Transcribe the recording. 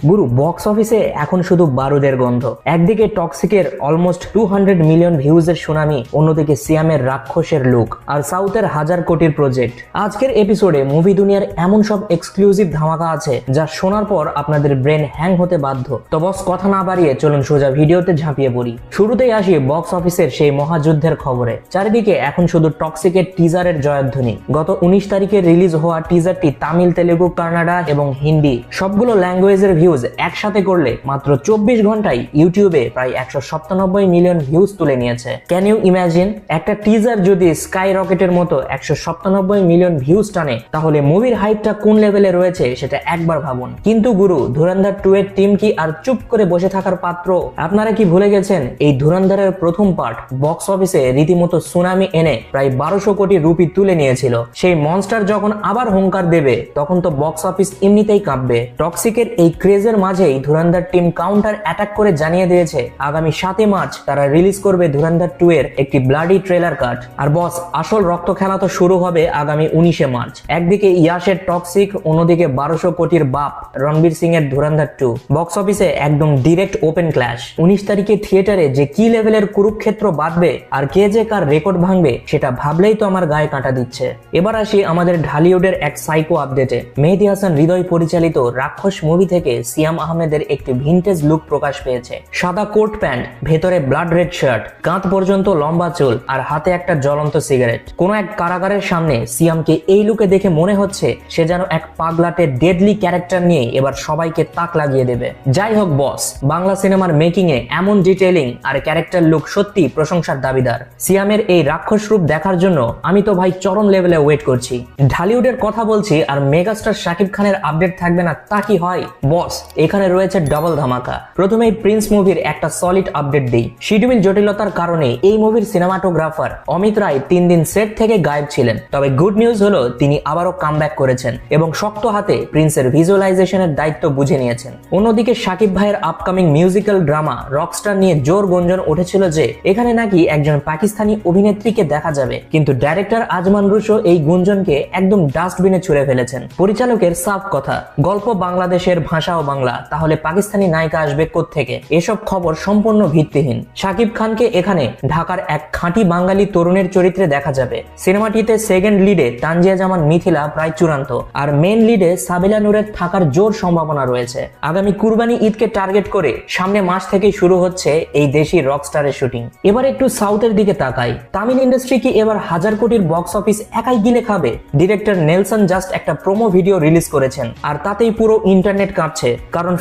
গুরু box অফিসে এখন শুধু বারুদের গন্ধ। একদিকে টক্সিকের অলমোস্ট 200 মিলিয়ন ভিউজের সুনামি, অন্যদিকে সিয়ামের রাক্ষসের লুক, আর সাউথের 1000 কোটির প্রজেক্ট। আজকের এপিসোডে মুভি দুনিয়ার এমন সব এক্সক্লুসিভ ধামাকা আছে যা শোনার পর আপনাদের ব্রেন হ্যাং হতে বাধ্য। তো বস কথা না বাড়িয়ে চলুন সোজা ভিডিওতে ঝাঁপিয়ে পড়ি। শুরুতেই আসি বক্স অফিসের সেই মহাযুদ্ধের খবরে। চারিদিকে এখন শুধু টক্সিকের টিজারের জয়ধ্বনি। গত 19 তারিখে রিলিজ হওয়া টিজারটি তামিল, তেলেগু, কান্নাডা এবং হিন্দি সবগুলো ল্যাঙ্গুয়েজের ভিউজ একসাথে করলে মাত্র 24 ঘন্টায় ইউটিউবে প্রায় 197 মিলিয়ন ভিউজ তুলে নিয়েছে। ক্যান ইউ ইমাজিন, একটা টিজার যদি স্কাই রকেটের মতো 197 মিলিয়ন ভিউজ টানে, তাহলে মুভির হাইপটা কোন লেভেলে রয়েছে সেটা একবার ভাবুন। কিন্তু গুরু, ধুরন্ধর 2 এর টিম কি আর চুপ করে বসে থাকার পাত্র? আপনারা কি ভুলে গেছেন এই ধুরন্ধরের প্রথম পার্ট বক্স অফিসে রীতিমতো সুনামি এনে প্রায় 1200 কোটি রুপি তুলে নিয়েছিল। সেই মনস্টার যখন আবার হুঙ্কার দেবে তখন তো বক্স অফিস এমনিতেই কাঁপবে। টক্সিকের এই ক্রেজের মাঝেই ধুরন্ধর টিম কাউন্টার অ্যাটাক করে জানিয়ে দিয়েছে আগামী 7 মার্চ তারা রিলিজ করবে ধুরন্ধর 2 এর একটি ব্লাডি ট্রেলার কাট। আর বস, আসল রক্ত খেলা তো শুরু হবে আগামী 19 মার্চ। একদিকে ইয়াশের টক্সিক, অন্যদিকে 1200 কোটির বাপ রণবীর সিং এর ধুরন্ধর 2। বক্স অফিসে একদম ডিরেক্ট ওপেন ক্ল্যাশ। 19 তারিখে থিয়েটারে যে কি লেভেলের কুরুক্ষেত্র বাঁধবে আর কে যে কার রেকর্ড ভাঙবে সেটা ভাবলেই তো আমার গায়ে কাঁটা দিচ্ছে। এবার আসি আমাদের ঢালিউডের এক সাইকো আপডেটে। মেহেদী হাসান হৃদয় পরিচালিত রাক্ষস মুভি থেকে সিয়াম আহমেদের একটি ভিনটেজ লুক প্রকাশ পেয়েছে। সাদা কোট প্যান্ট, ভেতরে ব্লাড রেড শার্ট, কাঁধ পর্যন্ত লম্বা চুল আর হাতে একটা জ্বলন্ত সিগারেট। কোন এক কারাগারের সামনে সিয়ামকে এই লুকে দেখে মনে হচ্ছে সে যেন এক পাগলাটে ডেডলি ক্যারেক্টার নিয়ে এবার সবাইকে তাক লাগিয়ে দেবে। যাই হোক বস, বাংলা সিনেমার মেকিং এ এমন ডিটেইলিং আর ক্যারেক্টার লুক সত্যি প্রশংসার দাবিদার। সিয়ামের এই রাক্ষস রূপ দেখার জন্য আমি তো ভাই চরম লেভেলে ওয়েট করছি। ঢালিউডের কথা বলছি আর মেগাস্টার শাকিব খানের আপডেট থাকবে না তা কি হয়? বস, এখানে রয়েছে ডাবল ধামাকা। প্রথমেই প্রিন্স মুভির একটা সলিড আপডেট দেই। শিডিউল জটিলতার কারণে এই মুভির সিনেমাটোগ্রাফার অমিত রায় 3 দিন সেট থেকে গায়েব ছিলেন। তবে গুড নিউজ হলো তিনি আবারও কামব্যাক করেছেন এবং শক্ত হাতে প্রিন্সের ভিজুয়ালাইজেশনের দায়িত্ব বুঝে নিয়েছেন। অন্যদিকে শাকিব ভাইয়ের আপকামিং মিউজিক্যাল ড্রামা রকস্টার নিয়ে জোর গুঞ্জন উঠেছিল যে এখানে নাকি একজন পাকিস্তানি অভিনেত্রীকে দেখা যাবে, কিন্তু ডাইরেক্টর আজমান রুশো এই গুঞ্জনকে একদম ডাস্টবিনে ছুড়ে ফেলেছেন। পরিচালকের সাফ কথা, গল্প বাংলাদেশের, ভাষাও বাংলা, তাহলে পাকিস্তানি নায়িকা আসবে কোত্থেকে? এসব খবর সম্পূর্ণ ভিত্তিহীন। শাকিব খানকে এখানে ঢাকার এক খাঁটি বাঙালি তরুণের চরিত্রে দেখা যাবে। সিনেমাটিতে সেকেন্ড লিডে তানজিয়া জামান মিথিলা প্রায় চূড়ান্ত, আর মেন লিডে সাবিলা নূরের থাকার জোর সম্ভাবনা রয়েছে। আগামী কুরবানি ঈদকে টার্গেট করে সামনে মাস থেকেই শুরু হচ্ছে এই দেশি রকস্টারের শুটিং। এবার একটু সাউথের দিকে তাকাই। তামিল ইন্ডাস্ট্রি কি এবার 1000 কোটির বক্স অফিস একাই গিলে খাবে? ডিরেক্টর নেলসন জাস্ট একটা প্রোমো ভিডিও রিলিজ করেছেন আর তাতেই পুরো ইন্টারনেট কাঁপছে, কারণ